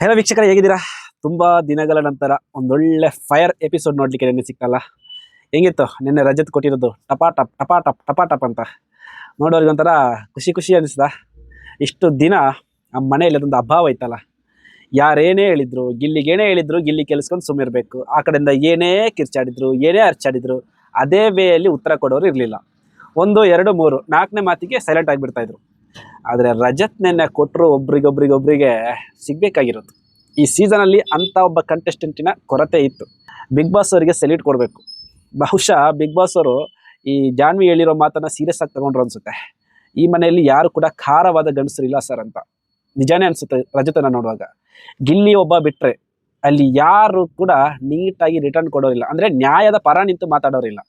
Hello ವೀಕ್ಷಕರೇ, ಹೇಗಿದ್ದೀರಾ? ತುಂಬಾ ದಿನಗಳ ನಂತರ ಒಂದೊಳ್ಳೆ ಫೈರ್ ಎಪಿಸೋಡ್ ನೋಡ್ಲಿಕ್ಕೆ ನೆನ್ನೆ ಸಿಕ್ಕಲ್ಲ. ಹೆಂಗಿತ್ತು ನಿನ್ನೆ ರಜತ್ ಕೊಟ್ಟಿರೋದು? ಟಪಾಟಪ್ ಟಪಾಟಪ್ ಟಪಾಟಪ್ ಅಂತ ನೋಡೋರಿಗೆ ಒಂಥರ ಖುಷಿ ಖುಷಿ ಅನಿಸ್ದ. ಇಷ್ಟು ದಿನ ಆ ಮನೆಯಲ್ಲಿ ಅದೊಂದು ಅಭಾವ ಐತಲ್ಲ. ಯಾರೇನೇ ಹೇಳಿದ್ರು, ಗಿಲ್ಲಿಗೇನೇ ಹೇಳಿದ್ರು ಗಿಲ್ಲಿ ಕೆಲ್ಸ್ಕೊಂಡು ಸುಮ್ಮಿರ್ಬೇಕು. ಆ ಕಡೆಯಿಂದ ಏನೇ ಕಿರ್ಚಾಡಿದ್ರು, ಏನೇ ಅರ್ಚಾಡಿದ್ರು ಅದೇ ವೇಯಲ್ಲಿ ಉತ್ತರ ಕೊಡೋರು ಇರಲಿಲ್ಲ. 1 2 3 4ನೇ ಮಾತಿಗೆ ಸೈಲೆಂಟ್ ಆಗಿಬಿಡ್ತಾ ಇದ್ರು. ಆದರೆ ರಜತ್ ನೆನ್ನೆ ಕೊಟ್ಟರು ಒಬ್ರಿಗೊಬ್ರಿಗೆ ಸಿಗ್ಬೇಕಾಗಿರೋದು. ಈ ಸೀಸನಲ್ಲಿ ಅಂತ ಒಬ್ಬ ಕಂಟೆಸ್ಟೆಂಟಿನ ಕೊರತೆ ಇತ್ತು. ಬಿಗ್ ಬಾಸ್ ಅವರಿಗೆ ಸೆಲ್ಯೂಟ್ ಕೊಡಬೇಕು. ಬಹುಶಃ ಬಿಗ್ ಬಾಸ್ ಅವರು ಈ ಜಾನ್ವಿ ಹೇಳಿರೋ ಮಾತನ್ನ ಸೀರಿಯಸ್ ಆಗಿ ತಗೊಂಡ್ರು ಅನ್ಸುತ್ತೆ. ಈ ಮನೆಯಲ್ಲಿ ಯಾರು ಕೂಡ ಖಾರವಾದ ಗಂಡಸರು ಇಲ್ಲ ಸರ್ ಅಂತ ನಿಜಾನೇ ಅನ್ಸುತ್ತೆ ರಜತನ ನೋಡುವಾಗ. ಗಿಲ್ಲಿ ಒಬ್ಬ ಬಿಟ್ರೆ ಅಲ್ಲಿ ಯಾರು ಕೂಡ ನೀಟಾಗಿ ರಿಟರ್ನ್ ಕೊಡೋರಿಲ್ಲ, ಅಂದ್ರೆ ನ್ಯಾಯದ ಪರ ನಿಂತು ಮಾತಾಡೋರಿಲ್ಲ.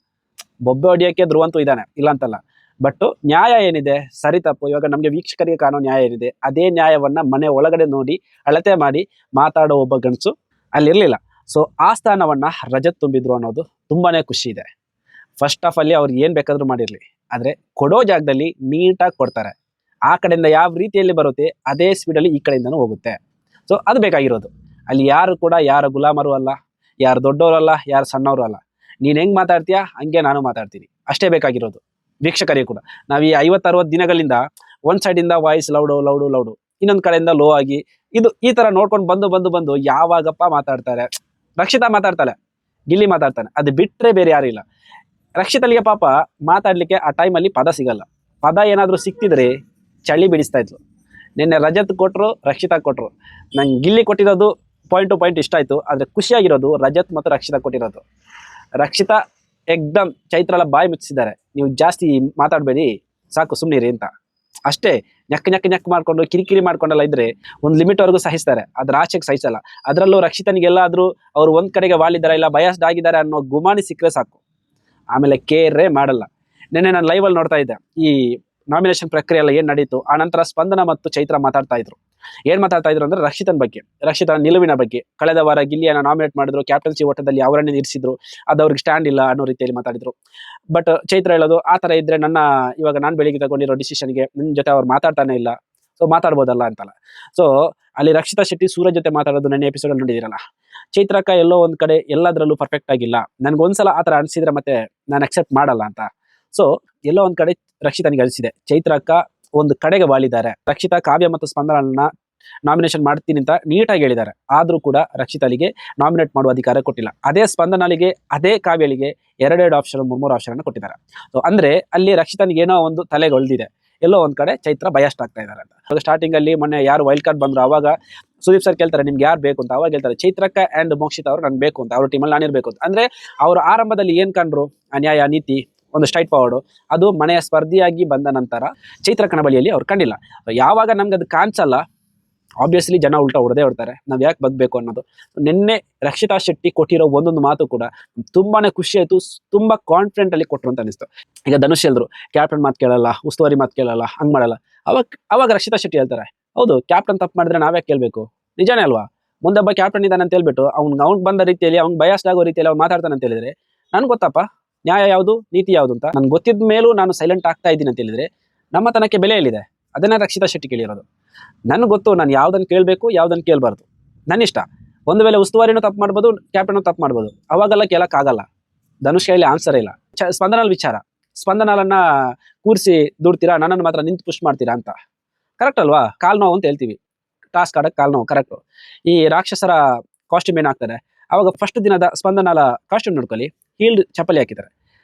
ಬೊಬ್ಬೆ ಹೊಡಿಯೋಕ್ಕೆ ಧ್ರುವಂತೂ ಇದ್ದಾನೆ, ಇಲ್ಲ ಅಂತಲ್ಲ. ಬಟ್ ನ್ಯಾಯ ಏನಿದೆ, ಸರಿ ತಪ್ಪು, ಇವಾಗ ನಮಗೆ ವೀಕ್ಷಕರಿಗೆ ಕಾಣೋ ನ್ಯಾಯ ಏನಿದೆ, ಅದೇ ನ್ಯಾಯವನ್ನ ಮನೆ ಒಳಗಡೆ ನೋಡಿ ಅಳತೆ ಮಾಡಿ ಮಾತಾಡೋ ಒಬ್ಬ ಗಂಡಸು ಅಲ್ಲಿರ್ಲಿಲ್ಲ. ಸೊ ಆ ಸ್ಥಾನವನ್ನ ರಜತ್ ತುಂಬಿದ್ರು ಅನ್ನೋದು ತುಂಬಾನೇ ಖುಷಿ ಇದೆ. ಫಸ್ಟ್ ಆಫ್ ಅಲ್ಲಿ ಅವ್ರು ಏನ್ ಬೇಕಾದ್ರೂ ಮಾಡಿರ್ಲಿ, ಆದ್ರೆ ಕೊಡೋ ಜಾಗದಲ್ಲಿ ನೀಟಾಗಿ ಕೊಡ್ತಾರೆ. ಆ ಕಡೆಯಿಂದ ಯಾವ ರೀತಿಯಲ್ಲಿ ಬರುತ್ತೆ ಅದೇ ಸ್ಪೀಡಲ್ಲಿ ಈ ಕಡೆಯಿಂದನೂ ಹೋಗುತ್ತೆ. ಸೊ ಅದು ಬೇಕಾಗಿರೋದು. ಅಲ್ಲಿ ಯಾರು ಕೂಡ ಯಾರ ಗುಲಾಮರು ಅಲ್ಲ, ಯಾರು ದೊಡ್ಡವರಲ್ಲ, ಯಾರು ಸಣ್ಣವರು ಅಲ್ಲ. ನೀನ್ ಹೆಂಗ್ ಮಾತಾಡ್ತೀಯಾ ಹಂಗೆ ನಾನು ಮಾತಾಡ್ತೀನಿ, ಅಷ್ಟೇ ಬೇಕಾಗಿರೋದು ವೀಕ್ಷಕರಿಗೆ ಕೂಡ. ನಾವು ಈ 50-60 ದಿನಗಳಿಂದ ಒಂದ್ ಸೈಡ್ ಇಂದ ವಾಯ್ಸ್ ಲೌಡು ಲೌಡು ಲೌಡು, ಇನ್ನೊಂದ್ ಕಡೆಯಿಂದ ಲೋ ಆಗಿ ಇದು ಈ ತರ ನೋಡ್ಕೊಂಡು ಬಂದು ಯಾವಾಗಪ್ಪ ಮಾತಾಡ್ತಾರೆ. ರಕ್ಷಿತಾ ಮಾತಾಡ್ತಾಳೆ, ಗಿಲ್ಲಿ ಮಾತಾಡ್ತಾನೆ, ಅದು ಬಿಟ್ರೆ ಬೇರೆ ಯಾರು ಇಲ್ಲ. ರಕ್ಷಿತಳಿಗೆ ಪಾಪ ಮಾತಾಡ್ಲಿಕ್ಕೆ ಆ ಟೈಮಲ್ಲಿ ಪದ ಸಿಗಲ್ಲ. ಪದ ಏನಾದ್ರೂ ಸಿಕ್ತಿದ್ರೆ ಚಳಿ ಬಿಡಿಸ್ತಾ ಇದ್ಲು. ನಿನ್ನೆ ರಜತ್ ಕೊಟ್ರು, ರಕ್ಷಿತಾ ಕೊಟ್ರು. ನಂಗೆ ಗಿಲ್ಲಿ ಕೊಟ್ಟಿರೋದು ಪಾಯಿಂಟ್ ಟು ಪಾಯಿಂಟ್ ಇಷ್ಟ ಆಯ್ತು. ಆದ್ರೆ ಖುಷಿಯಾಗಿರೋದು ರಜತ್ ಮತ್ತು ರಕ್ಷಿತಾ ಕೊಟ್ಟಿರೋದು. ರಕ್ಷಿತಾ ಎಕ್ದಮ್ ಚೈತ್ರಲ ಬಾಯಿ ಮುಚ್ಚಿದ್ದಾರೆ, ನೀವು ಜಾಸ್ತಿ ಮಾತಾಡಬೇಡಿ, ಸಾಕು ಸುಮ್ಮನಿರಿ ಅಂತ. ಅಷ್ಟೇ. ನೆಕ್ ಮಾಡ್ಕೊಂಡು ಕಿರಿಕಿರಿ ಮಾಡ್ಕೊಂಡೆಲ್ಲ ಇದ್ರೆ ಒಂದು ಲಿಮಿಟ್ ವರೆಗೂ ಸಹಿಸ್ತಾರೆ, ಅದ್ರ ಆಚೆಗೆ ಸಹಿಸಲ್ಲ. ಅದರಲ್ಲೂ ರಕ್ಷಿತನಿಗೆಲ್ಲಾದ್ರೂ ಅವ್ರು ಒಂದ್ ಕಡೆಗೆ ವಾಲಿದ್ದಾರೆ, ಇಲ್ಲ ಬಯಾಸ್ಡ್ ಆಗಿದ್ದಾರೆ ಅನ್ನೋ ಗುಮಾನಿ ಸಿಕ್ಕರೆ ಸಾಕು, ಆಮೇಲೆ ಕೇರೇ ಮಾಡಲ್ಲ. ನಿನ್ನೆ ನಾನು ಲೈವ್ ಅಲ್ಲಿ ನೋಡ್ತಾ ಇದ್ದೆ, ಈ ನಾಮಿನೇಷನ್ ಪ್ರಕ್ರಿಯೆ ಎಲ್ಲ ಏನ್ ನಡೀತು. ಆ ನಂತರ ಸ್ಪಂದನ ಮತ್ತು ಚೈತ್ರ ಮಾತಾಡ್ತಾ ಇದ್ರು. ಏನ್ ಮಾತಾಡ್ತಾ ಇದ್ರು ಅಂದ್ರೆ ರಕ್ಷಿತನ ಬಗ್ಗೆ, ರಕ್ಷಿತನ ನಿಲುವಿನ ಬಗ್ಗೆ. ಕಳೆದ ವಾರ ಗಿಲ್ಲಿಯನ್ನ ನಾಮಿನೇಟ್ ಮಾಡಿದ್ರು, ಕ್ಯಾಪ್ಟನ್ಸಿ ಓಟದಲ್ಲಿ ಅವರನ್ನೇ ಇರಿಸಿದ್ರು, ಅದು ಅವ್ರಿಗೆ ಸ್ಟ್ಯಾಂಡ್ ಇಲ್ಲ ಅನ್ನೋ ರೀತಿಯಲ್ಲಿ ಮಾತಾಡಿದ್ರು. ಬಟ್ ಚೈತ್ರ ಹೇಳೋದು, ಆ ತರ ಇದ್ರೆ ಇವಾಗ ನಾನು ಬೆಳಿಗ್ಗೆ ತಗೊಂಡಿರೋ ಡಿಸಿಷನ್ಗೆ ನಿನ್ ಜೊತೆ ಅವ್ರು ಮಾತಾಡ್ತಾನೆ ಇಲ್ಲ, ಸೊ ಮಾತಾಡ್ಬೋದಲ್ಲ ಅಂತಲ್ಲ. ಸೊ ಅಲ್ಲಿ ರಕ್ಷಿತಾ ಶೆಟ್ಟಿ ಸೂರಜ್ ಜೊತೆ ಮಾತಾಡೋದು ನೆನ್ನೆ ಎಪಿಸೋಡ್ ಅಲ್ಲಿ ನೋಡಿದಿರಲ್ಲ. ಚೈತ್ರಕ್ಕ ಎಲ್ಲೋ ಒಂದ್ ಕಡೆ ಎಲ್ಲದರಲ್ಲೂ ಪರ್ಫೆಕ್ಟ್ ಆಗಿಲ್ಲ, ನನ್ಗೊಂದ್ಸಲ ಆತರ ಅನ್ಸಿದ್ರೆ ಮತ್ತೆ ನಾನು ಅಕ್ಸೆಪ್ಟ್ ಮಾಡಲ್ಲ ಅಂತ. ಸೊ ಎಲ್ಲೋ ಒಂದ್ ಕಡೆ ರಕ್ಷಿತನಿಗೆ ಅನಿಸಿದೆ, ಚೈತ್ರಕ್ಕ ಒಂದು ಕಡೆಗೆ ವಾಲಿದ್ದಾರೆ. ರಕ್ಷಿತಾ ಕಾವ್ಯ ಮತ್ತು ಸ್ಪಂದನನ್ನ ನಾಮಿನೇಷನ್ ಮಾಡ್ತೀನಿ ಅಂತ ನೀಟಾಗಿ ಹೇಳಿದ್ದಾರೆ. ಆದ್ರೂ ಕೂಡ ರಕ್ಷಿತಳಿಗೆ ನಾಮಿನೇಟ್ ಮಾಡುವ ಅಧಿಕಾರ ಕೊಟ್ಟಿಲ್ಲ. ಅದೇ ಸ್ಪಂದನಳಿಗೆ, ಅದೇ ಕಾವ್ಯಳಿಗೆ 2 ಆಪ್ಷನ್ 3 ಆಪ್ಷನ್ ಅನ್ನು ಕೊಟ್ಟಿದ್ದಾರೆ. ಸೊ ಅಂದ್ರೆ ಅಲ್ಲಿ ರಕ್ಷಿತನಿಗೆ ಏನೋ ಒಂದು ತಲೆಗೊಳ್ದಿದೆ, ಎಲ್ಲೋ ಒಂದ್ ಕಡೆ ಚೈತ್ರ ಬಯಸ್ಟ್ ಆಗ್ತಾ ಇದ್ದಾರೆ ಅಂತ. ಸ್ಟಾರ್ಟಿಂಗ್ ಅಲ್ಲಿ ಮೊನ್ನೆ ಯಾರು ವೈಲ್ಡ್ ಕಾರ್ಡ್ ಬಂದ್ರು, ಅವಾಗ ಸುದೀಪ್ ಸರ್ ಕೇಳ್ತಾರೆ ನಿಮ್ಗೆ ಯಾರು ಬೇಕು ಅಂತ. ಅವಾಗ ಹೇಳ್ತಾರೆ ಚೈತ್ರಕ್ಕ ಅಂಡ್ ಮೋಕ್ಷಿತ್ ಅವರು ನನ್ ಬೇಕು ಅಂತ, ಅವ್ರ ಟೀಮಲ್ಲಿ ನಾನಿರ್ಬೇಕು ಅಂತ. ಅಂದ್ರೆ ಅವರು ಆರಂಭದಲ್ಲಿ ಏನ್ ಕಂಡ್ರು, ನ್ಯಾಯ ನೀತಿ ಒಂದು ಸ್ಟ್ರೈಟ್ ಫಾರ್ವರ್ಡ್, ಅದು ಮನೆಯ ಸ್ಪರ್ಧಿಯಾಗಿ ಬಂದ ನಂತರ ಚೈತ್ರಕ್ಕನ ಬಳಿಯಲ್ಲಿ ಅವ್ರು ಕಂಡಿಲ್ಲ. ಯಾವಾಗ ನಮ್ಗೆ ಅದು ಕಾಣಿಸಲ್ಲ, ಆಬ್ವಿಯಸ್ಲಿ ಜನ ಉಲ್ಟಾ ಹೊಡೆದೇ ಹೊಡ್ತಾರೆ, ನಾವ್ ಯಾಕೆ ಬಗ್ಬೇಕು ಅನ್ನೋದು. ನಿನ್ನೆ ರಕ್ಷಿತಾ ಶೆಟ್ಟಿ ಕೊಟ್ಟಿರೋ ಒಂದೊಂದು ಮಾತು ಕೂಡ ತುಂಬಾನೇ ಖುಷಿ ಆಯ್ತು. ತುಂಬಾ ಕಾನ್ಫಿಡೆಂಟ್ ಅಲ್ಲಿ ಕೊಟ್ರು ಅಂತ ಅನಿಸ್ತು. ಈಗ ಧನುಷ್ ಎಲ್ರು ಕ್ಯಾಪ್ಟನ್ ಮಾತು ಕೇಳಲ್ಲ, ಉಸ್ತುವಾರಿ ಮಾತು ಕೇಳಲ್ಲ, ಹಂಗ್ ಮಾಡಲ್ಲ. ಅವಾಗ ರಕ್ಷಿತಾ ಶೆಟ್ಟಿ ಹೇಳ್ತಾರೆ, ಹೌದು ಕ್ಯಾಪ್ಟನ್ ತಪ್ಪು ಮಾಡಿದ್ರೆ ನಾವ್ಯಾಕೆ ಕೇಳ್ಬೇಕು, ನಿಜಾನೇ ಅಲ್ವಾ? ಮುಂದೊಬ್ಬ ಕ್ಯಾಪ್ಟನ್ ಇದ್ದಾನೆ ಅಂತ ಹೇಳ್ಬಿಟ್ಟು ಅವ್ನ್ ಬಂದ ರೀತಿಯಲ್ಲಿ, ಅವ್ನ್ ಬಯಾಸ್ಡ್ ಆಗೋ ರೀತಿಯಲ್ಲಿ ಅವ್ನು ಮಾತಾಡ್ತಾನೆ ಅಂತ ಹೇಳಿದ್ರೆ ನನ್ಗೆ ಗೊತ್ತಪ್ಪ ನ್ಯಾಯ ಯಾವುದು ನೀತಿ ಯಾವುದು ಅಂತ. ನನ್ಗೆ ಗೊತ್ತಿದ್ದ ಮೇಲೂ ನಾನು ಸೈಲೆಂಟ್ ಆಗ್ತಾ ಇದ್ದೀನಿ ಅಂತ ಹೇಳಿದ್ರೆ ನಮ್ಮ ತನಕ್ಕೆ ಬೆಲೆ ಎಲ್ಲಿದೆ? ಅದನ್ನ ರಕ್ಷಿತಾ ಶೆಟ್ಟಿ ಕೇಳಿರೋದು. ನನ್ಗೆ ಗೊತ್ತು ನಾನು ಯಾವ್ದನ್ನ ಕೇಳಬೇಕು, ಯಾವ್ದನ್ನ ಕೇಳಬಾರ್ದು, ನನ್ನ ಇಷ್ಟ. ಒಂದು ವೇಳೆ ಉಸ್ತುವಾರಿನೂ ತಪ್ಪು ಮಾಡ್ಬೋದು, ಕ್ಯಾಪ್ಟನ್ ತಪ್ಪು ಮಾಡ್ಬೋದು, ಅವಾಗೆಲ್ಲ ಕೇಳಕ್ಕಾಗಲ್ಲ. ಧನುಷ್ ಕೈಯಲ್ಲಿ ಆನ್ಸರ್ ಇಲ್ಲ. ಸ್ಪಂದನಲ್ ವಿಚಾರ, ಸ್ಪಂದನಲನ್ನ ಕೂರಿಸಿ ದುಡ್ತೀರಾ, ನನ್ನನ್ನು ಮಾತ್ರ ನಿಂತು ಪುಷ್ ಮಾಡ್ತೀರಾ ಅಂತ. ಕರೆಕ್ಟ್ ಅಲ್ವಾ? ಕಾಲ್ ನೋವು ಅಂತ ಹೇಳ್ತೀವಿ, ಟಾಸ್ಕ್ ಆಡಕ್ ಕಾಲ್ ನೋವು ಕರೆಕ್ಟ್. ಈ ರಾಕ್ಷಸರ ಕಾಸ್ಟ್ಯೂಮ್ ಏನಾಗ್ತಾರೆ, ಅವಾಗ ಫಸ್ಟ್ ದಿನದ ಸ್ಪಂದನಲ ಕಾಸ್ಟ್ಯೂಮ್ ನೋಡ್ಕೊಳ್ಳಿ, ಹೀಲ್ಡ್ ಚಪ್ಪಲಿ ಹಾಕಿದ್ದಾರೆ.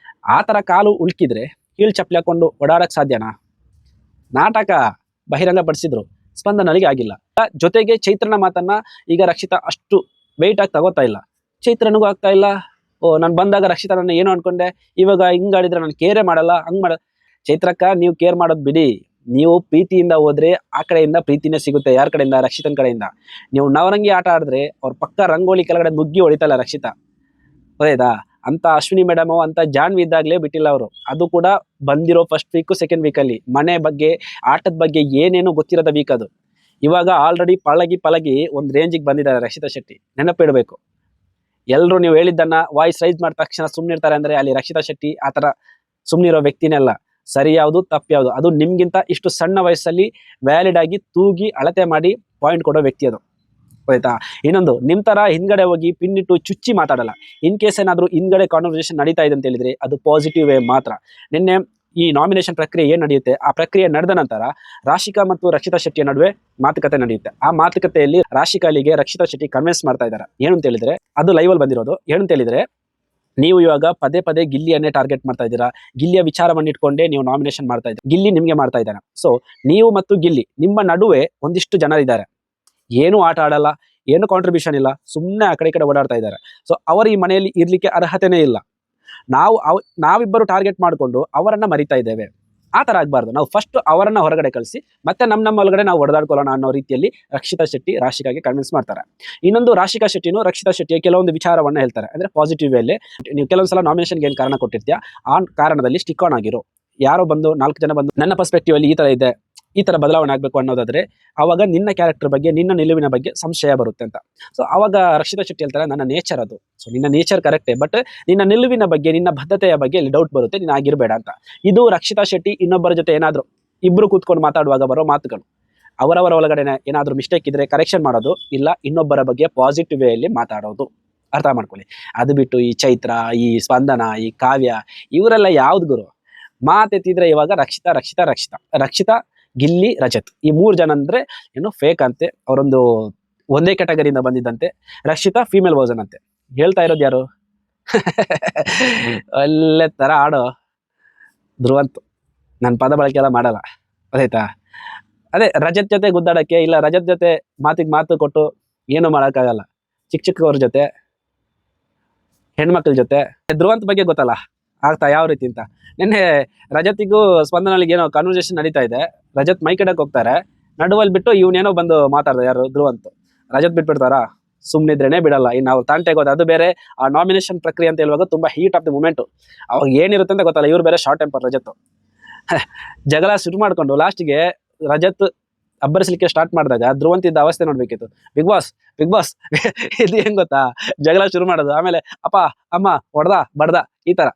ಆ ತರ ಕಾಲು ಉಳ್ಕಿದ್ರೆ ಹೀಲ್ಡ್ ಚಪ್ಪಲಿ ಹಾಕೊಂಡು ಓಡಾಡಕ್ ಸಾಧ್ಯನಾ? ನಾಟಕ ಬಹಿರಂಗ ಪಡಿಸಿದ್ರು, ಸ್ಪಂದನಳಿಗೆ ಆಗಿಲ್ಲ. ಜೊತೆಗೆ ಚೈತ್ರನ ಮಾತನ್ನ ಈಗ ರಕ್ಷಿತಾ ಅಷ್ಟು ವೆಯ್ಟ್ ಆಗಿ ತಗೋತಾ ಇಲ್ಲ, ಚೈತ್ರನಿಗೂ ಆಗ್ತಾ ಇಲ್ಲ. ನಾನು ಬಂದಾಗ ರಕ್ಷಿತಾ ನನ್ನ ಏನು ಅನ್ಕೊಂಡೆ, ಇವಾಗ ಹಿಂಗಾಡಿದ್ರೆ ನಾನು ಕೇರೆ ಮಾಡಲ್ಲ, ಹಂಗ್ ಮಾಡ. ಚೈತ್ರಕ್ಕ ನೀವು ಕೇರ್ ಮಾಡೋದ್ ಬಿಡಿ, ನೀವು ಪ್ರೀತಿಯಿಂದ ಹೋದ್ರೆ ಆ ಕಡೆಯಿಂದ ಪ್ರೀತಿನೇ ಸಿಗುತ್ತೆ. ಯಾರ ಕಡೆಯಿಂದ? ರಕ್ಷಿತನ ಕಡೆಯಿಂದ. ನೀವು ನವರಂಗಿ ಆಟ ಆಡಿದ್ರೆ ಅವ್ರ ಪಕ್ಕ ರಂಗೋಲಿ ಕೆಳಗಡೆ ನುಗ್ಗಿ ಹೊಡಿತಲ್ಲ ರಕ್ಷಿತಾ, ಹೌದಾ? ಅಂತ ಅಶ್ವಿನಿ ಮೇಡಮ್ ಅಂತ ಜಾನ್ವಿ ಇದ್ದಾಗಲೇ ಬಿಟ್ಟಿಲ್ಲ ಅವರು. ಅದು ಕೂಡ ಬಂದಿರೋ ಫಸ್ಟ್ ವೀಕ್ ಸೆಕೆಂಡ್ ವೀಕಲ್ಲಿ ಮನೆ ಬಗ್ಗೆ, ಆಟದ ಬಗ್ಗೆ ಏನೇನು ಗೊತ್ತಿರೋದ ವೀಕ್ ಅದು. ಇವಾಗ ಆಲ್ರೆಡಿ ಪಳಗಿ ಒಂದು ರೇಂಜಿಗೆ ಬಂದಿದ್ದಾರೆ ರಕ್ಷಿತಾ ಶೆಟ್ಟಿ, ನೆನಪಿಡಬೇಕು. ಎಲ್ಲರೂ ನೀವು ಹೇಳಿದ್ದನ್ನ ವಾಯ್ಸ್ ರೈಸ್ ಮಾಡಿದ ತಕ್ಷಣ ಸುಮ್ಮನಿರ್ತಾರೆ ಅಂದ್ರೆ ಅಲ್ಲಿ ರಕ್ಷಿತಾ ಶೆಟ್ಟಿ ಆ ಥರ ಸುಮ್ಮನಿರೋ ವ್ಯಕ್ತಿನೇ ಅಲ್ಲ. ಸರಿ ಯಾವುದು ತಪ್ಪು ಯಾವುದು, ಅದು ನಿಮ್ಗಿಂತ ಇಷ್ಟು ಸಣ್ಣ ವಯಸ್ಸಲ್ಲಿ ವ್ಯಾಲಿಡ್ ಆಗಿ ತೂಗಿ ಅಳತೆ ಮಾಡಿ ಪಾಯಿಂಟ್ ಕೊಡೋ ವ್ಯಕ್ತಿ ಅದು. ಆಯ್ತಾ. ಇನ್ನೊಂದು, ನಿಮ್ ತರ ಹಿಂದ್ಗಡೆ ಹೋಗಿ ಪಿನ್ನಿಟ್ಟು ಚುಚ್ಚಿ ಮಾತಾಡಲ್ಲ. ಇನ್ ಕೇಸ್ ಏನಾದ್ರು ಹಿಂದ್ಗಡೆ ಕಾನ್ವರ್ಸೇಷನ್ ನಡೀತಾ ಇದೆ ಅಂತ ಹೇಳಿದ್ರೆ ಅದು ಪಾಸಿಟಿವ್ ವೇ ಮಾತ್ರ. ನಿನ್ನೆ ಈ ನಾಮಿನೇಷನ್ ಪ್ರಕ್ರಿಯೆ ಏನ್ ನಡೆಯುತ್ತೆ, ಆ ಪ್ರಕ್ರಿಯೆ ನಡೆದ ನಂತರ ರಾಶಿಕಾ ಮತ್ತು ರಕ್ಷಿತಾ ಶೆಟ್ಟಿಯ ನಡುವೆ ಮಾತುಕತೆ ನಡೆಯುತ್ತೆ. ಆ ಮಾತುಕತೆಯಲ್ಲಿ ರಾಶಿಕಾಲಿಗೆ ರಕ್ಷಿತಾ ಶೆಟ್ಟಿ ಕನ್ವಿನ್ಸ್ ಮಾಡ್ತಾ ಇದ್ದಾರೆ. ಏನು ಅಂತ ಹೇಳಿದ್ರೆ, ಅದು ಲೈವ್ ಅಲ್ಲಿ ಬಂದಿರೋದು. ಏನು ಅಂತ ಹೇಳಿದ್ರೆ, ನೀವು ಇವಾಗ ಪದೇ ಪದೇ ಗಿಲ್ಲಿಯನ್ನೇ ಟಾರ್ಗೆಟ್ ಮಾಡ್ತಾ ಇದ್ದೀರಾ, ಗಿಲ್ಲಿಯ ವಿಚಾರವನ್ನು ಇಟ್ಕೊಂಡೇ ನೀವು ನಾಮಿನೇಷನ್ ಮಾಡ್ತಾ ಇದ್ದೀರಾ, ಗಿಲ್ಲಿ ನಿಮ್ಗೆ ಮಾಡ್ತಾ ಇದ್ದಾನೆ. ಸೊ ನೀವು ಮತ್ತು ಗಿಲ್ಲಿ ನಿಮ್ಮ ನಡುವೆ ಒಂದಿಷ್ಟು ಜನರಿದ್ದಾರೆ, ಏನು ಆಟ ಆಡಲ್ಲ, ಏನು ಕಾಂಟ್ರಿಬ್ಯೂಷನ್ ಇಲ್ಲ, ಸುಮ್ಮನೆ ಆ ಕಡೆ ಈ ಕಡೆ ಓಡಾಡ್ತಾ ಇದ್ದಾರೆ. ಸೊ ಅವರು ಈ ಮನೆಯಲ್ಲಿ ಇರ್ಲಿಕ್ಕೆ ಅರ್ಹತೆನೇ ಇಲ್ಲ. ನಾವಿಬ್ಬರು ಟಾರ್ಗೆಟ್ ಮಾಡಿಕೊಂಡು ಅವರನ್ನ ಮರಿತಾ ಇದ್ದೇವೆ. ಆ ತರ ಆಗ್ಬಾರ್ದು. ನಾವು ಫಸ್ಟ್ ಅವರನ್ನ ಹೊರಗಡೆ ಕಳಿಸಿ ಮತ್ತೆ ನಮ್ಮ ಒಳಗಡೆ ನಾವು ಹೊಡೆದಾಡ್ಕೊಳ್ಳೋಣ ಅನ್ನೋ ರೀತಿಯಲ್ಲಿ ರಕ್ಷಿತಾ ಶೆಟ್ಟಿ ರಾಶಿಕಾಗೆ ಕನ್ವಿನ್ಸ್ ಮಾಡ್ತಾರೆ. ಇನ್ನೊಂದು, ರಾಶಿಕಾ ಶೆಟ್ಟಿನೂ ರಕ್ಷಿತಾ ಶೆಟ್ಟಿಯ ಕೆಲವೊಂದು ವಿಚಾರವನ್ನ ಹೇಳ್ತಾರೆ. ಅಂದ್ರೆ ಪಾಸಿಟಿವ್ ವೇಲಿ, ನೀವು ಕೆಲವೊಂದ್ಸಲ ನಾಮಿನೇಷನ್ಗೆ ಏನು ಕಾರಣ ಕೊಟ್ಟಿರ್ತೀಯ ಆ ಕಾರಣದಲ್ಲಿ ಸ್ಟಿಕ್ ಆನ್ ಆಗಿರೋ. ಯಾರೋ ಬಂದು 4 ಜನ ಬಂದು ನನ್ನ ಪರ್ಸ್ಪೆಕ್ಟಿವ್ ಅಲ್ಲಿ ಈ ತರ ಇದೆ, ಈ ತರ ಬದಲಾವಣೆ ಆಗ್ಬೇಕು ಅನ್ನೋದಾದ್ರೆ ಅವಾಗ ನಿನ್ನ ಕ್ಯಾರೆಕ್ಟರ್ ಬಗ್ಗೆ, ನಿನ್ನ ನಿಲುವಿನ ಬಗ್ಗೆ ಸಂಶಯ ಬರುತ್ತೆ ಅಂತ. ಸೊ ಅವಾಗ ರಕ್ಷಿತಾ ಶೆಟ್ಟಿ ಹೇಳ್ತಾರೆ, ನನ್ನ ನೇಚರ್ ಅದು. ಸೊ ನಿನ್ನ ನೇಚರ್ ಕರೆಕ್ಟೇ, ಬಟ್ ನಿನ್ನ ನಿಲುವಿನ ಬಗ್ಗೆ, ನಿನ್ನ ಬದ್ಧತೆಯ ಬಗ್ಗೆ ಇಲ್ಲಿ ಡೌಟ್ ಬರುತ್ತೆ, ನೀನು ಆಗಿರಬೇಡ ಅಂತ. ಇದು ರಕ್ಷಿತಾ ಶೆಟ್ಟಿ ಇನ್ನೊಬ್ಬರ ಜೊತೆ ಏನಾದ್ರು ಇಬ್ರು ಕೂತ್ಕೊಂಡು ಮಾತಾಡುವಾಗ ಬರೋ ಮಾತುಗಳು. ಅವರವರ ಒಳಗಡೆ ಏನಾದ್ರು ಮಿಸ್ಟೇಕ್ ಇದ್ರೆ ಕರೆಕ್ಷನ್ ಮಾಡೋದು, ಇಲ್ಲ ಇನ್ನೊಬ್ಬರ ಬಗ್ಗೆ ಪಾಸಿಟಿವ್ ವೇಯಲ್ಲಿ ಮಾತಾಡೋದು. ಅರ್ಥ ಮಾಡ್ಕೊಳ್ಳಿ. ಅದು ಬಿಟ್ಟು ಈ ಚೈತ್ರ, ಈ ಸ್ಪಂದನ, ಈ ಕಾವ್ಯ, ಇವರೆಲ್ಲ ಯಾವ್ದು ಗುರು? ಮಾತೆತ್ತಿದ್ರೆ ಇವಾಗ ರಕ್ಷಿತಾ ರಕ್ಷಿತಾ ರಕ್ಷಿತಾ ರಕ್ಷಿತಾ ಗಿಲ್ಲಿ, ರಜತ್, ಈ 3 ಜನ ಅಂದ್ರೆ ಏನು ಫೇಕ್ ಅಂತೆ. ಅವರೊಂದು ಒಂದೇ ಕ್ಯಾಟಗರಿಯಿಂದ ಬಂದಿದ್ದಂತೆ. ರಕ್ಷಿತಾ ಫೀಮೇಲ್ ವರ್ಸನ್ ಅಂತೆ. ಹೇಳ್ತಾ ಇರೋದು ಯಾರು? ಒಳ್ಳೆ ತರ ಆಡೋ ಧ್ರುವಂತ್. ನನ್ನ ಪದ ಬಳಕೆ ಎಲ್ಲ ಮಾಡಲ್ಲ, ಅದಾಯ್ತಾ. ಅದೇ ರಜತ್ ಜೊತೆ ಗುದ್ದಾಡಕ್ಕೆ, ಇಲ್ಲ ರಜತ್ ಜೊತೆ ಮಾತಿಗೆ ಮಾತು ಕೊಟ್ಟು ಏನು ಮಾಡೋಕ್ಕಾಗಲ್ಲ. ಚಿಕ್ಕವ್ರ ಜೊತೆ, ಹೆಣ್ಮಕ್ಳ ಜೊತೆ. ಧ್ರುವಂತ್ ಬಗ್ಗೆ ಗೊತ್ತಲ್ಲ ಆಗ್ತಾ ಯಾವ ರೀತಿ ಅಂತ. ನಿನ್ನೆ ರಜತಿಗೂ ಸ್ಪಂದನಲ್ಲಿಗೆ ಏನೋ ಕಾನ್ವರ್ಸೇಷನ್ ನಡೀತಾ ಇದೆ. ರಜತ್ ಮೈ ಕಡೆಗೆ ಹೋಗ್ತಾರೆ, ನಡುವಲ್ಲಿ ಬಿಟ್ಟು ಇವನೇನೋ ಬಂದು ಮಾತಾಡ್ದ, ಯಾರು? ಧ್ರುವಂತ್. ರಜತ್ ಬಿಟ್ಬಿಡ್ತಾರಾ? ಸುಮ್ಮನಿದ್ರೇನೆ ಬಿಡಲ್ಲ. ಇನ್ನು ಅವ್ರು ತಾಂಟೆಗೋದು, ಅದು ಬೇರೆ. ಆ ನಾಮಿನೇಷನ್ ಪ್ರಕ್ರಿಯೆ ಅಂತ ಹೇಳುವಾಗ ತುಂಬಾ ಹೀಟ್ ಆಫ್ ದ ಮೂಮೆಂಟ್. ಅವಾಗ ಏನಿರುತ್ತೆ ಅಂತ ಗೊತ್ತಲ್ಲ. ಇವ್ರು ಬೇರೆ ಶಾರ್ಟ್ ಟೆಂಪರ್ ರಜತ್. ಜಗಳ ಶುರು ಮಾಡ್ಕೊಂಡು ಲಾಸ್ಟ್ಗೆ ರಜತ್ ಅಬ್ಬರಿಸಲಿಕ್ಕೆ ಸ್ಟಾರ್ಟ್ ಮಾಡಿದಾಗ ಧ್ರುವಂತ್ ಇದ್ದ ಅವಸ್ಥೆ ನೋಡ್ಬೇಕಿತ್ತು. ಬಿಗ್ ಬಾಸ್ ಇದು ಹೆಂಗ್ ಗೊತ್ತಾ? ಜಗಳ ಶುರು ಮಾಡೋದು, ಆಮೇಲೆ ಅಪ್ಪ ಅಮ್ಮ ಹೊಡೆದ ಬಡ್ದ, ಈ ತರ.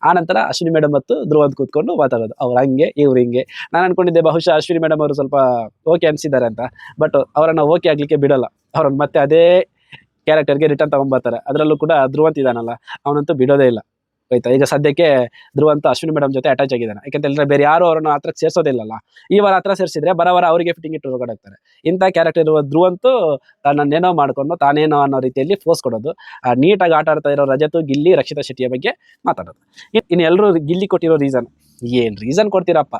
ಆ ನಂತರ ಅಶ್ವಿನಿ ಮೇಡಮ್ ಮತ್ತು ಧ್ರುವಂತ್ ಕೂತ್ಕೊಂಡು ಮಾತಾಡೋದು. ಅವ್ರು ಹಂಗೆ, ಇವ್ರು ಹಿಂಗೆ. ನಾನು ಅನ್ಕೊಂಡಿದ್ದೆ ಬಹುಶಃ ಅಶ್ವಿನಿ ಮೇಡಮ್ ಅವರು ಸ್ವಲ್ಪ ಓಕೆ ಅನ್ಸಿದ್ದಾರೆ ಅಂತ. ಬಟ್ ಅವರನ್ನ ಓಕೆ ಆಗ್ಲಿಕ್ಕೆ ಬಿಡಲ್ಲ. ಅವ್ರನ್ನ ಮತ್ತೆ ಅದೇ ಕ್ಯಾರೆಕ್ಟರ್ಗೆ ರಿಟರ್ನ್ ತಗೊಂಡ್ಬರ್ತಾರೆ. ಅದರಲ್ಲೂ ಕೂಡ ಧ್ರುವಂತ್ ಇದಾನಲ್ಲ, ಅವನಂತೂ ಬಿಡೋದೇ ಇಲ್ಲ. ಆಯ್ತಾ. ಈಗ ಸದ್ಯಕ್ಕೆ ಧ್ರುವಂತ್ ಅಶ್ವಿನಿ ಮೇಡಮ್ ಜೊತೆ ಅಟ್ಯಾಚ್ ಆಗಿದ್ದಾನೆ. ಯಾಕಂತ ಹೇಳಿದ್ರೆ ಬೇರೆ ಯಾರು ಅವರನ್ನು ಹತ್ರ ಸೇರ್ಸೋದಿಲ್ಲಲ್ಲ. ಈ ವಾರ ಹತ್ರ ಸೇರಿಸಿದ್ರೆ ಬರವರ ಅವರಿಗೆ ಫಿಟ್ಟಿಂಗ್ ಇಟ್ಟು ಹೊರಗಡೆ ಹೋಗ್ತಾರೆ. ಇಂಥ ಕ್ಯಾರೆಕ್ಟರ್ ಇರುವ ಧ್ರುವಂತ್ ತನ್ನನ್ನೇನೋ ಮಾಡ್ಕೊಂಡು ತಾನೇನೋ ಅನ್ನೋ ರೀತಿಯಲ್ಲಿ ಫೋರ್ಸ್ ಕೊಡೋದು. ನೀಟಾಗಿ ಆಟ ಆಡ್ತಾ ಇರೋ ರಜತ್, ಗಿಲ್ಲಿ, ರಕ್ಷಿತಾ ಶೆಟ್ಟಿಯ ಬಗ್ಗೆ ಮಾತಾಡೋದು. ಇನ್ನು ಎಲ್ಲರೂ ಗಿಲ್ಲಿ ಕೊಟ್ಟಿರೋ ರೀಸನ್, ಏನ್ ರೀಸನ್ ಕೊಡ್ತೀರಪ್ಪ?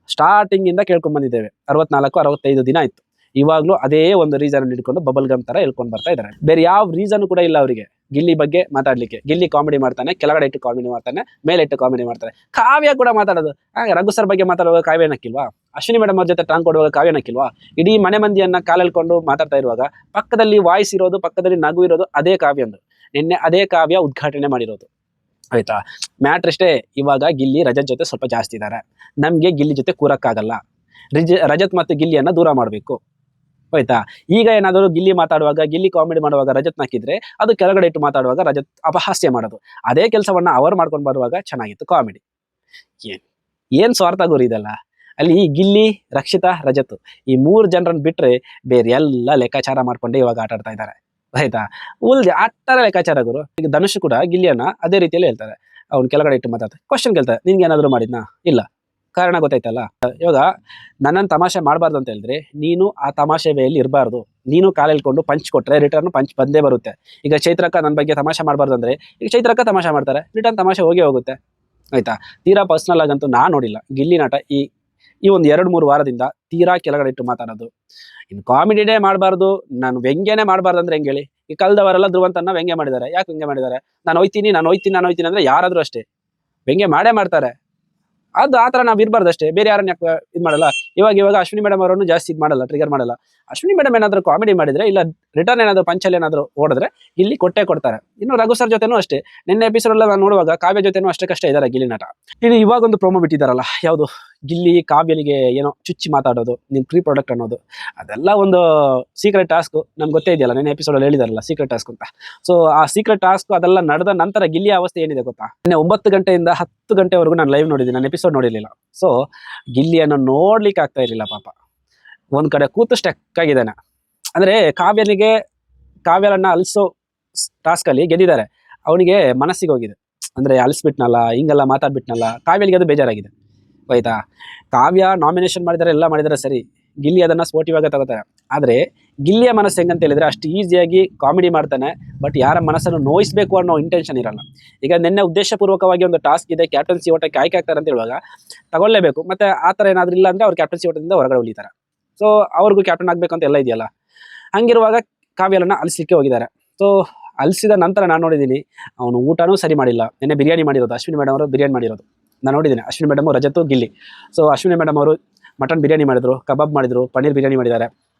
ಸ್ಟಾರ್ಟಿಂಗ್ ಇಂದ ಕೇಳ್ಕೊಂಡ್ ಬಂದಿದ್ದೇವೆ. 64-65 ದಿನ ಆಯ್ತು. ಇವಾಗ್ಲೂ ಅದೇ ಒಂದು ರೀಸನ್ ಹಿಡ್ಕೊಂಡು ಬಬಲ್ ಗಮ್ ತರ ಹೇಳ್ಕೊಂಡು ಬರ್ತಾ ಇದ್ದಾರೆ. ಬೇರೆ ಯಾವ ರೀಸನ್ ಕೂಡ ಇಲ್ಲ ಅವರಿಗೆ ಗಿಲ್ಲಿ ಬಗ್ಗೆ ಮಾತಾಡ್ಲಿಕ್ಕೆ. ಗಿಲ್ಲಿ ಕಾಮಿಡಿ ಮಾಡ್ತಾನೆ, ಕೆಳಗಡೆ ಇಟ್ಟು ಕಾಮಿಡಿ ಮಾಡ್ತಾನೆ, ಮೇಲೆ ಇಟ್ಟು ಕಾಮಿಡಿ ಮಾಡ್ತಾನೆ. ಕಾವ್ಯ ಕೂಡ ಮಾತಾಡೋದು. ರಘು ಸರ್ ಬಗ್ಗೆ ಮಾತಾಡುವಾಗ ಕಾವ್ಯ ನಕ್ಕಿಲ್ವಾ? ಅಶ್ವಿನಿ ಮೇಡಮ್ ಅವ್ರ ಜೊತೆ ಟಾಂಗ್ ಕೊಡುವಾಗ ಕಾವ್ಯ ನಕ್ಕಿಲ್ವಾ? ಇಡೀ ಮನೆ ಮಂದಿಯನ್ನ ಕಾಲೆಳ್ಕೊಂಡು ಮಾತಾಡ್ತಾ ಇರುವಾಗ ಪಕ್ಕದಲ್ಲಿ ವಾಯ್ಸ್ ಇರೋದು, ಪಕ್ಕದಲ್ಲಿ ನಗು ಇರೋದು ಅದೇ ಕಾವ್ಯಂದು. ನಿನ್ನೆ ಅದೇ ಕಾವ್ಯ ಉದ್ಘಾಟನೆ ಮಾಡಿರೋದು. ಆಯ್ತಾ. ಮ್ಯಾಟ್ರ್ ಅಷ್ಟೇ, ಇವಾಗ ಗಿಲ್ಲಿ ರಜತ್ ಜೊತೆ ಸ್ವಲ್ಪ ಜಾಸ್ತಿ ಇದ್ದಾರೆ. ನಮ್ಗೆ ಗಿಲ್ಲಿ ಜೊತೆ ಕೂರಕ್ಕಾಗಲ್ಲ. ರಜತ್ ಮತ್ತು ಗಿಲ್ಲಿಯನ್ನ ದೂರ ಮಾಡಬೇಕು. ಆಯ್ತಾ. ಈಗ ಏನಾದರೂ ಗಿಲ್ಲಿ ಮಾತಾಡುವಾಗ, ಗಿಲ್ಲಿ ಕಾಮಿಡಿ ಮಾಡುವಾಗ ರಜತ್ ನಾಕಿದ್ರೆ, ಅದು ಕೆಳಗಡೆ ಇಟ್ಟು ಮಾತಾಡುವಾಗ ರಜತ್ ಅಪಹಾಸ್ಯ ಮಾಡೋದು. ಅದೇ ಕೆಲಸವನ್ನ ಅವರು ಮಾಡ್ಕೊಂಡು ಬರುವಾಗ ಚೆನ್ನಾಗಿತ್ತು ಕಾಮಿಡಿ. ಏನ್ ಸ್ವಾರ್ಥ ಗುರು ಇದೆಲ್ಲ. ಅಲ್ಲಿ ಗಿಲ್ಲಿ, ರಕ್ಷಿತಾ, ರಜತ್ ಈ 3 ಜನರನ್ನ ಬಿಟ್ರೆ ಬೇರೆ ಎಲ್ಲ ಲೆಕ್ಕಾಚಾರ ಮಾಡ್ಕೊಂಡೆ ಇವಾಗ ಆಟ ಆಡ್ತಾ ಇದ್ದಾರೆ. ಆಯ್ತಾ. ಉಲ್ದೆ ಆಟರ ಲೆಕ್ಕಾಚಾರ ಗುರು. ಈಗ ಧನುಷ್ ಕೂಡ ಗಿಲ್ಲಿಯನ್ನ ಅದೇ ರೀತಿಯಲ್ಲಿ ಹೇಳ್ತಾರೆ. ಅವ್ನು ಕೆಳಗಡೆ ಇಟ್ಟು ಮಾತಾಡ್ತಾರೆ. ಕ್ವಶನ್ ಕೇಳ್ತಾರೆ, ನಿನ್ಗೆ ಏನಾದ್ರು ಮಾಡಿದ್ನಾ? ಇಲ್ಲ. ಕಾರಣ ಗೊತ್ತಾಯ್ತಲ್ಲ. ಇವಾಗ ನನ್ನನ್ನು ತಮಾಷೆ ಮಾಡಬಾರ್ದು ಅಂತ ಹೇಳಿದ್ರೆ ನೀನು ಆ ತಮಾಷೆ ವೇಯಲ್ಲಿ ಇರಬಾರ್ದು. ನೀನು ಕಾಲೆಳ್ಕೊಂಡು ಪಂಚ್ ಕೊಟ್ರೆ ರಿಟರ್ನ್ ಪಂಚ್ ಬಂದೇ ಬರುತ್ತೆ. ಈಗ ಚೈತ್ರಕ್ಕ ನನ್ನ ಬಗ್ಗೆ ತಮಾಷೆ ಮಾಡಬಾರ್ದು ಅಂದ್ರೆ ಈಗ ಚೈತ್ರಕ್ಕ ತಮಾಷೆ ಮಾಡ್ತಾರೆ, ರಿಟರ್ನ್ ತಮಾಷೆ ಹೋಗೇ ಹೋಗುತ್ತೆ. ಆಯ್ತಾ. ತೀರಾ ಪರ್ಸನಲ್ ಆಗಂತೂ ನಾನು ನೋಡಿಲ್ಲ ಗಿಲ್ಲಿ ನಾಟ ಈ ಒಂದು 2-3 ವಾರದಿಂದ ತೀರಾ ಕೆಳಗಡೆ ಇಟ್ಟು ಮಾತಾಡೋದು. ಇನ್ನು ಕಾಮಿಡಿನೇ ಮಾಡಬಾರ್ದು, ನಾನು ವ್ಯಂಗ್ಯನೇ ಮಾಡಬಾರ್ದು ಅಂದ್ರೆ ಹೆಂಗೆ ಹೇಳಿ? ಈ ಕಲ್ದವರೆಲ್ಲ ಧ್ರುವಂತನ್ನ ವ್ಯಂಗ್ಯ ಮಾಡಿದ್ದಾರೆ. ಯಾಕೆ ವ್ಯಂಗ್ಯ ಮಾಡಿದ್ದಾರೆ? ನಾನು ಹೋಯ್ತೀನಿ ಅಂದ್ರೆ ಯಾರಾದ್ರೂ ಅಷ್ಟೇ ವ್ಯಂಗ್ಯ ಮಾಡೇ ಮಾಡ್ತಾರೆ. ಅದು ಆ ಥರ ನಾವು ಇರಬಾರ್ದು ಅಷ್ಟೇ. ಬೇರೆ ಯಾರನ್ನ ಯಾಕೆ ಇದು ಮಾಡಲ್ಲ? ಇವಾಗ ಅಶ್ವಿನಿ ಮೇಡಮ್ ಅವರನ್ನು ಜಾಸ್ತಿ ಇದು ಮಾಡಲ್ಲ, ಟ್ರಿಗರ್ ಮಾಡಲ್ಲ. ಅಶ್ವಿನಿ ಮೇಡಮ್ ಏನಾದರೂ ಕಾಮಿಡಿ ಮಾಡಿದ್ರೆ, ಇಲ್ಲ ರಿಟರ್ನ್ ಏನಾದರೂ ಪಂಚಲ್ಲಿ ಏನಾದರೂ ಓಡಿದ್ರೆ ಇಲ್ಲಿ ಕೊಟ್ಟೆ ಕೊಡ್ತಾರೆ. ಇನ್ನು ರಘು ಸರ್ ಜೊತೆನೂ ಅಷ್ಟೇ. ನಿನ್ನೆ ಎಪಿಸೋಡ್ ಎಲ್ಲ ನಾನು ನೋಡುವಾಗ ಕಾವ್ಯ ಜೊತೆನೂ ಅಷ್ಟೇ ಇದ್ದಾರೆ ಗಿಲ್ಲಿ ನಟ. ಇನ್ನು ಇವಾಗ ಒಂದು ಪ್ರೊಮೋ ಬಿಟ್ಟಿದ್ದಾರಲ್ಲ, ಯಾವುದು ಗಿಲ್ಲಿ ಕಾವ್ಯನಿಗೆ ಏನೋ ಚುಚ್ಚಿ ಮಾತಾಡೋದು, ನಿನ್ ಪ್ರೀ ಪ್ರಾಡಕ್ಟ್ ಅನ್ನೋದು, ಅದೆಲ್ಲ ಒಂದು ಸೀಕ್ರೆಟ್ ಟಾಸ್ಕ್. ನಮ್ಗೆ ಗೊತ್ತೇ ಇದೆಯಲ್ಲ, ನಿನ್ನೆ ಎಪಿಸೋಡಲ್ಲಿ ಹೇಳಿದಾರಲ್ಲ ಸೀಕ್ರೆಟ್ ಟಾಸ್ಕ್ ಅಂತ. ಸೊ ಆ ಸೀಕ್ರೆಟ್ ಟಾಸ್ಕ್ ಅದೆಲ್ಲ ನಡೆದ ನಂತರ ಗಿಲ್ಲಿಯ ಅವಸ್ಥೆ ಏನಿದೆ ಗೊತ್ತಾ? ನಿನ್ನೆ 9 ಗಂಟೆಯಿಂದ 10 ಗಂಟೆವರೆಗೂ ನಾನು ಲೈವ್ ನೋಡಿದ್ದೀನಿ, ನಾನು ಎಪಿಸೋಡ್ ನೋಡಿರಲಿಲ್ಲ. ಸೊ ಗಿಲ್ಲಿಯನ್ನು ನೋಡ್ಲಿಕ್ಕೆ ಆಗ್ತಾ ಇರಲಿಲ್ಲ ಪಾಪ. ಒಂದ್ ಕಡೆ ಕೂತು ಸ್ಟಕ್ ಆಗಿದ್ದಾನೆ. ಅಂದ್ರೆ ಕಾವ್ಯನಿಗೆ ಕಾವ್ಯರನ್ನ ಅಲಿಸೋ ಟಾಸ್ಕಲ್ಲಿ ಗೆದ್ದಿದ್ದಾರೆ. ಅವನಿಗೆ ಮನಸ್ಸಿಗೆ ಹೋಗಿದೆ, ಅಂದರೆ ಅಲಿಸ್ಬಿಟ್ನಲ್ಲ, ಹಿಂಗೆಲ್ಲ ಮಾತಾಡ್ಬಿಟ್ನಲ್ಲ, ಕಾವ್ಯಲಿಗೆ ಅದು ಬೇಜಾರಾಗಿದೆ. ಆಯ್ತಾ, ಕಾವ್ಯ ನಾಮಿನೇಷನ್ ಮಾಡಿದ್ದಾರೆ, ಎಲ್ಲ ಮಾಡಿದ್ದಾರೆ ಸರಿ, ಗಿಲ್ಲಿ ಅದನ್ನು ಸ್ಪೋರ್ಟಿವ್ ಆಗಿ ತಗೋತಾರೆ. ಆದರೆ ಗಿಲ್ಲಿಯ ಮನಸ್ಸು ಹೆಂಗಂತ ಹೇಳಿದರೆ ಅಷ್ಟು ಈಸಿಯಾಗಿ ಕಾಮಿಡಿ ಮಾಡ್ತಾನೆ, ಬಟ್ ಯಾರ ಮನಸ್ಸನ್ನು ನೋಯಿಸಬೇಕು ಅನ್ನೋ ಇಂಟೆನ್ಷನ್ ಇರಲ್ಲ. ಈಗ ನಿನ್ನೆ ಉದ್ದೇಶಪೂರ್ವಕವಾಗಿ ಒಂದು ಟಾಸ್ಕ್ ಇದೆ, ಕ್ಯಾಪ್ಟನ್ಸಿ ಓಟಕ್ಕೆ ಆಯ್ಕೆ ಆಗ್ತಾರೆ ಅಂತ ಹೇಳುವಾಗ ತಗೊಳ್ಳೇಬೇಕು. ಮತ್ತು ಆ ಥರ ಏನಾದರೂ ಇಲ್ಲ ಅಂದರೆ ಅವ್ರು ಕ್ಯಾಪ್ಟನ್ಸಿ ಓಟದಿಂದ ಹೊರಗಡೆ ಉಳಿತಾರೆ. ಸೊ ಅವ್ರಿಗೂ ಕ್ಯಾಪ್ಟನ್ ಆಗಬೇಕು ಅಂತ ಎಲ್ಲ ಇದೆಯಲ್ಲ. ಹಂಗಿರುವಾಗ ಕಾವ್ಯಲನ್ನು ಅಲಿಸ್ಲಿಕ್ಕೆ ಹೋಗಿದ್ದಾರೆ. ಸೊ ಅಲಿಸಿದ ನಂತರ ನಾನು ನೋಡಿದ್ದೀನಿ, ಅವನು ಊಟನೂ ಸರಿ ಮಾಡಿಲ್ಲ. ನಿನ್ನೆ ಬಿರಿಯಾನಿ ಮಾಡಿರೋದು, ಅಶ್ವಿನಿ ಮೇಡಮ್ ಅವರು ಬಿರಿಯಾನಿ ಮಾಡಿರೋದು ನಾನು ನೋಡಿದ್ದೀನಿ. Ashwini madam, Rajat, Gilli. So Ashwini madam ಅವರು ಮಟನ್ ಬಿರಿಯಾನಿ ಮಾಡಿದ್ರು, ಕಬಾಬ್ ಮಾಡಿದ್ರು, ಪನ್ನೀರ್ ಬಿರಿಯಾನಿ ಮಾಡಿದ್ದಾರೆ.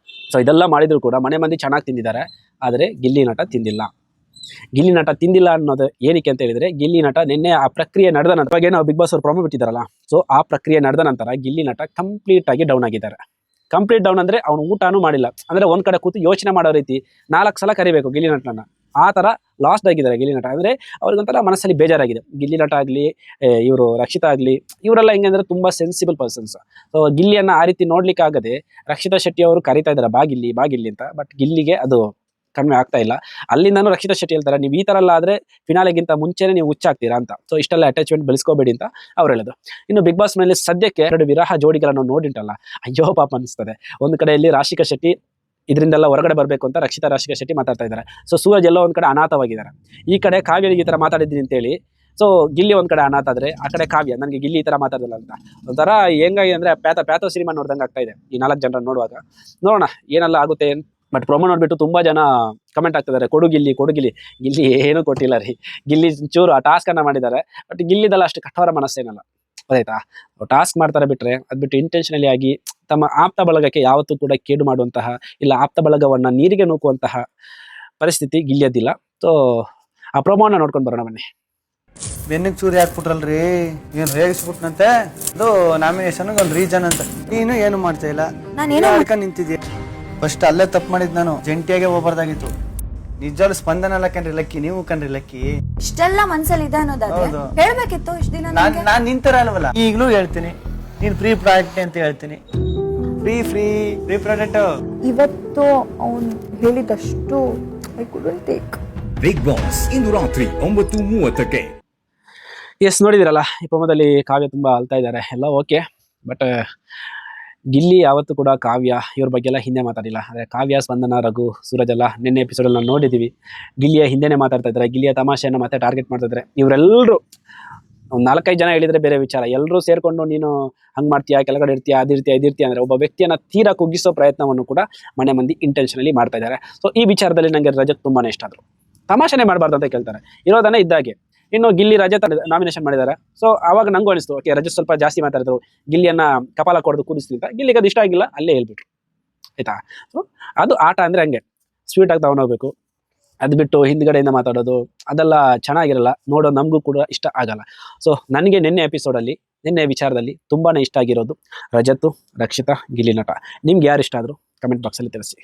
ಸೊ ಇದೆಲ್ಲ ಮಾಡಿದ್ರು ಕೂಡ ಮನೆ ಮಂದಿ ಚೆನ್ನಾಗಿ ತಿಂದಿದ್ದಾರೆ. ಆದರೆ ಗಿಲ್ಲಿ ನಟ ತಿಂದಿಲ್ಲ. ಗಿಲ್ಲಿ ನಟ ತಿಂದಿಲ್ಲ ಅನ್ನೋದು ಏನಕ್ಕೆ ಅಂತ ಹೇಳಿದರೆ, ಗಿಲ್ಲಿ ನಟ ನಿನ್ನೆ ಆ ಪ್ರಕ್ರಿಯೆ ನಡೆದ ನಂತರ ಏನೋ ಬಿಗ್ ಬಾಸ್ ಅವರು ಪ್ರೊಮೋ ಬಿಟ್ಟಿದ್ದಾರಲ್ಲ, ಸೊ ಆ ಪ್ರಕ್ರಿಯೆ ನಡೆದ ನಂತರ ಗಿಲ್ಲಿ ನಟ ಕಂಪ್ಲೀಟಾಗಿ ಡೌನ್ ಆಗಿದ್ದಾರೆ. ಕಂಪ್ಲೀಟ್ ಡೌನ್ ಅಂದರೆ ಅವನು ಊಟನೂ ಮಾಡಿಲ್ಲ. ಅಂದರೆ ಒಂದು ಕಡೆ ಕೂತು ಯೋಚನೆ ಮಾಡೋ ರೀತಿ 4 ಸಲ ಕರಿಬೇಕು ಗಿಲ್ಲಿ ನಟನನ್ನು, ಆ ಥರ ಲಾಸ್ಟ್ ಆಗಿದ್ದಾರೆ ಗಿಲ್ಲಿ ನಟ. ಅಂದರೆ ಅವ್ರಿಗೊಂಥರ ಮನಸ್ಸಲ್ಲಿ ಬೇಜಾರಾಗಿದೆ. ಗಿಲ್ಲಿ ನಟ ಆಗಲಿ, ಇವರು ರಕ್ಷಿತಾ ಆಗಲಿ, ಇವರೆಲ್ಲ ಹೆಂಗಂದರೆ ತುಂಬ ಸೆನ್ಸಿಬಲ್ ಪರ್ಸನ್ಸ್. ಸೊ ಗಿಲ್ಲಿಯನ್ನು ಆ ರೀತಿ ನೋಡ್ಲಿಕ್ಕಾಗದೆ ರಕ್ಷಿತಾ ಶೆಟ್ಟಿ ಅವರು ಕರೀತಾ ಇದ್ದಾರೆ ಬಾಗಿಲ್ಲಿ ಬಾಗಿಲ್ಲಿ ಅಂತ. ಬಟ್ ಗಿಲ್ಲಿಗೆ ಅದು ಕಡಿಮೆ ಆಗ್ತಾ ಇಲ್ಲ. ಅಲ್ಲಿಂದನೂ ರಕ್ಷಿತಾ ಶೆಟ್ಟಿ ಹೇಳ್ತಾರೆ, ನೀವು ಈ ಥರ ಎಲ್ಲ ಆದರೆ ಫಿನಾಲೆಗಿಂತ ಮುಂಚೆನೇ ನೀವು ಹುಚ್ಚಾಗ್ತೀರಾ ಅಂತ. ಸೊ ಇಷ್ಟೆಲ್ಲ ಅಟ್ಯಾಚ್ಮೆಂಟ್ ಬೆಳೆಸ್ಕೋಬೇಡಿ ಅಂತ ಅವ್ರು ಹೇಳೋದು. ಇನ್ನು ಬಿಗ್ ಬಾಸ್ ಮೇಲೆ ಸದ್ಯಕ್ಕೆ 2 ವಿರಹ ಜೋಡಿಗಳನ್ನು ನೋಡಿಂಟಲ್ಲ, ಅಯ್ಯೋ ಪಾಪ ಅನಿಸ್ತದೆ. ಒಂದು ಕಡೆಯಲ್ಲಿ ರಾಶಿಕಾ ಶೆಟ್ಟಿ ಇದರಿಂದೆಲ್ಲ ಹೊರಗಡೆ ಬರಬೇಕು ಅಂತ ರಾಶಿಕಾ ಶೆಟ್ಟಿ ಮಾತಾಡ್ತಾ ಇದ್ದಾರೆ. ಸೊ ಸೂರಜ್ ಎಲ್ಲೋ ಒಂದು ಕಡೆ ಅನಾಥವಾಗಿದ್ದಾರೆ. ಈ ಕಡೆ ಕಾವ್ಯನಿಗೆ ಈ ಥರ ಮಾತಾಡಿದ್ದೀನಿ ಅಂತೇಳಿ ಸೊ ಗಿಲ್ಲಿ ಒಂದು ಕಡೆ ಅನಾಥ ಆದರೆ, ಆ ಕಡೆ ಕಾವ್ಯ ನನಗೆ ಗಿಲ್ಲಿ ಈ ಥರ ಮಾತಾಡಲ್ಲ ಅಂತ ಒಂಥರ ಹೆಂಗಾಗಿ ಅಂದರೆ ಪ್ಯಾಥೋ ಸಿನಿಮಾ ನೋಡ್ದಂಗೆ ಆಗ್ತಾ ಇದೆ ಈ 4 ಜನರನ್ನು ನೋಡುವಾಗ. ನೋಡೋಣ ಏನೆಲ್ಲ ಆಗುತ್ತೆ. ಬಟ್ ಪ್ರೊಮೋ ನೋಡಿಬಿಟ್ಟು ತುಂಬ ಜನ ಕಮೆಂಟ್ ಆಗ್ತಿದ್ದಾರೆ, ಕೊಡು ಗಿಲ್ಲಿ. ಗಿಲ್ಲಿ ಏನೂ ಕೊಟ್ಟಿಲ್ಲ ರೀ. ಗಿಲ್ಲಿ ಚೂರು ಆ ಟಾಸ್ಕನ್ನು ಮಾಡಿದ್ದಾರೆ, ಬಟ್ ಗಿಲ್ಲಿದಲ್ಲ ಅಷ್ಟು ಕಠೋರ ಮನಸ್ಸೇನಲ್ಲ. ಗೊತ್ತಾಯ್ತಾ, ಟಾಸ್ಕ್ ಮಾಡ್ತಾರೆ ಬಿಟ್ಟರೆ ಅದು ಬಿಟ್ಟು ಇಂಟೆನ್ಷನಲಿ ಆಗಿ ತಮ್ಮ ಆಪ್ತ ಬಳಗಕ್ಕೆ ಯಾವತ್ತೂ ಕೂಡ ಕೇಡು ಮಾಡುವಂತಹ, ಇಲ್ಲ ಆಪ್ತ ಬಳಗವನ್ನು ನೀರಿಗೆ ನೂಕುವಂತಹ ಪರಿಸ್ಥಿತಿ ಗಿಲ್ಲಿಯದ್ದಿಲ್ಲ. ಸೊ ಆ ಪ್ರೊಮೋನ ನೋಡ್ಕೊಂಡು ಬರೋಣ ಬನ್ನಿ. ಬೆನ್ನಿಗೆ ಚೂರಿ ಹಾಕ್ಬಿಟ್ರಲ್ರಿ, ಏನು ರೇಗಿಸ್ಬಿಟ್ನಂತೆ. ಅದು ನಾಮಿನೇಷನ್ ಒಂದು ರೀಸನ್ ಅಂತ. ನೀನು ಏನು ಮಾಡ್ತಾ ಇಲ್ಲ, ನಾನು ನಿಂತಿದ್ಯಾ. ಫಸ್ಟ್ ಅಲ್ಲೇ ತಪ್ಪು ಮಾಡಿದ್ ನಾನು, ಜಂಟಿಯಾಗೆ ಹೋಗ್ಬಾರ್ದಾಗಿತ್ತು. ನಿಜವಾಗ್ಲೂ ಸ್ಪಂದನ ಅಲ್ಲ ಕಣ್ರಿ ಲಕ್ಕಿ, ನೀವು ಕಣ್ರಿ ಲಕ್ಕಿ. ಇಷ್ಟೆಲ್ಲ ಮನ್ಸಲ್ಲಿ ಇದೆ ಅನ್ನೋದಾದ್ರೆ ಹೇಳ್ಬೇಕಿತ್ತು ಇಷ್ಟ ದಿನ. ನಾನ್ ನಿಂತರ ಅಲ್ವಲ್ಲ, ಈಗಲೂ ಹೇಳ್ತೀನಿ, ನೀನ್ ಫ್ರೀ ಪ್ರಾಡಕ್ಟ್ ಅಂತ ಹೇಳ್ತೀನಿ. Free product. ಇವತ್ತು ಅವ್ನು ಹೇಳಿದಷ್ಟು I couldn't take. Big Boss ಇಂದು ರಾತ್ರಿ 9:30ಕ್ಕೆ. ಎಸ್, ನೋಡಿದಿರಲ್ಲ ಈ ಪ್ರೊಮೋದಲ್ಲಿ ಕಾವ್ಯ ತುಂಬ ಅಳ್ತಾ ಇದ್ದಾರೆ, ಎಲ್ಲ ಓಕೆ. ಬಟ್ ಗಿಲ್ಲಿ ಯಾವತ್ತೂ ಕೂಡ ಕಾವ್ಯ ಇವ್ರ ಬಗ್ಗೆ ಎಲ್ಲ ಹಿಂದೆ ಮಾತಾಡಿಲ್ಲ. ಆದರೆ ಕಾವ್ಯ, ಸ್ಪಂದನ, ರಘು, ಸೂರಜ್ ಎಲ್ಲ ನಿನ್ನೆ ಎಪಿಸೋಡಲ್ಲಿ ನಾವು ನೋಡಿದ್ದೀವಿ, ಗಿಲ್ಲಿಯ ಹಿಂದೆನೇ ಮಾತಾಡ್ತಾ ಇದ್ದಾರೆ. ಗಿಲ್ಲಿಯ ತಮಾಷೆಯನ್ನು ಮತ್ತೆ ಟಾರ್ಗೆಟ್ ಮಾಡ್ತಾ ಇದ್ದಾರೆ. ಇವರೆಲ್ಲರೂ ಒಂದು 4-5 ಜನ ಹೇಳಿದರೆ ಬೇರೆ ವಿಚಾರ, ಎಲ್ಲರೂ ಸೇರಿಕೊಂಡು ನೀನು ಹಂಗೆ ಮಾಡ್ತೀಯಾ, ಕೆಳಗಡೆ ಇರ್ತೀಯಾ, ಇದಿರ್ತೀಯ ಅಂದರೆ ಒಬ್ಬ ವ್ಯಕ್ತಿಯನ್ನು ತೀರಾ ಕುಗ್ಗಿಸೋ ಪ್ರಯತ್ನವನ್ನು ಕೂಡ ಮನೆ ಮಂದಿ ಇಂಟೆನ್ಷನಲಿ ಮಾಡ್ತಾ ಇದ್ದಾರೆ. ಸೊ ಈ ವಿಚಾರದಲ್ಲಿ ನನಗೆ ರಜತ್ ತುಂಬಾ ಇಷ್ಟ ಆದರು. ತಮಾಷೆನೇ ಮಾಡಬಾರ್ದು ಅಂತ ಕೇಳ್ತಾರೆ, ಇರೋದನ್ನೇ ಇದ್ದಾಗೆ. ಇನ್ನು ಗಿಲ್ಲಿ ರಜತ್ ನಾಮಿನೇಷನ್ ಮಾಡಿದ್ದಾರೆ. ಸೊ ಆವಾಗ ನಂಗೂ ಅನಿಸ್ತು, ಓಕೆ ರಜತ್ ಸ್ವಲ್ಪ ಜಾಸ್ತಿ ಮಾತಾಡಿದ್ರು, ಗಿಲ್ಲಿಯನ್ನು ಕಪಾಲ ಕೊಡೋದು ಕೂರಿಸ್ಲಿ ಅಂತ. ಗಿಲ್ಲಿಗೆ ಅದು ಇಷ್ಟ ಆಗಿಲ್ಲ, ಅಲ್ಲೇ ಹೇಳ್ಬಿಟ್ರು. ಆಯಿತಾ. ಸೊ ಅದು ಆಟ ಅಂದರೆ ಹಂಗೆ ಸ್ವೀಟಾಗಿ ತಗೊಂಡೋಗ್ಬೇಕು. ಅದು ಬಿಟ್ಟು ಹಿಂದ್ಗಡೆಯಿಂದ ಮಾತಾಡೋದು ಅದೆಲ್ಲ ಚೆನ್ನಾಗಿರಲ್ಲ, ನೋಡೋ ನಮಗೂ ಕೂಡ ಇಷ್ಟ ಆಗಲ್ಲ. ಸೊ ನನಗೆ ನಿನ್ನೆ ವಿಚಾರದಲ್ಲಿ ತುಂಬಾ ಇಷ್ಟ ಆಗಿರೋದು ರಜತ್ತು, ರಕ್ಷಿತಾ, ಗಿಲ್ಲಿ ನಟ. ನಿಮ್ಗೆ ಯಾರು ಇಷ್ಟ ಆದರೂ ಕಮೆಂಟ್ ಬಾಕ್ಸಲ್ಲಿ ತಿಳಿಸಿ.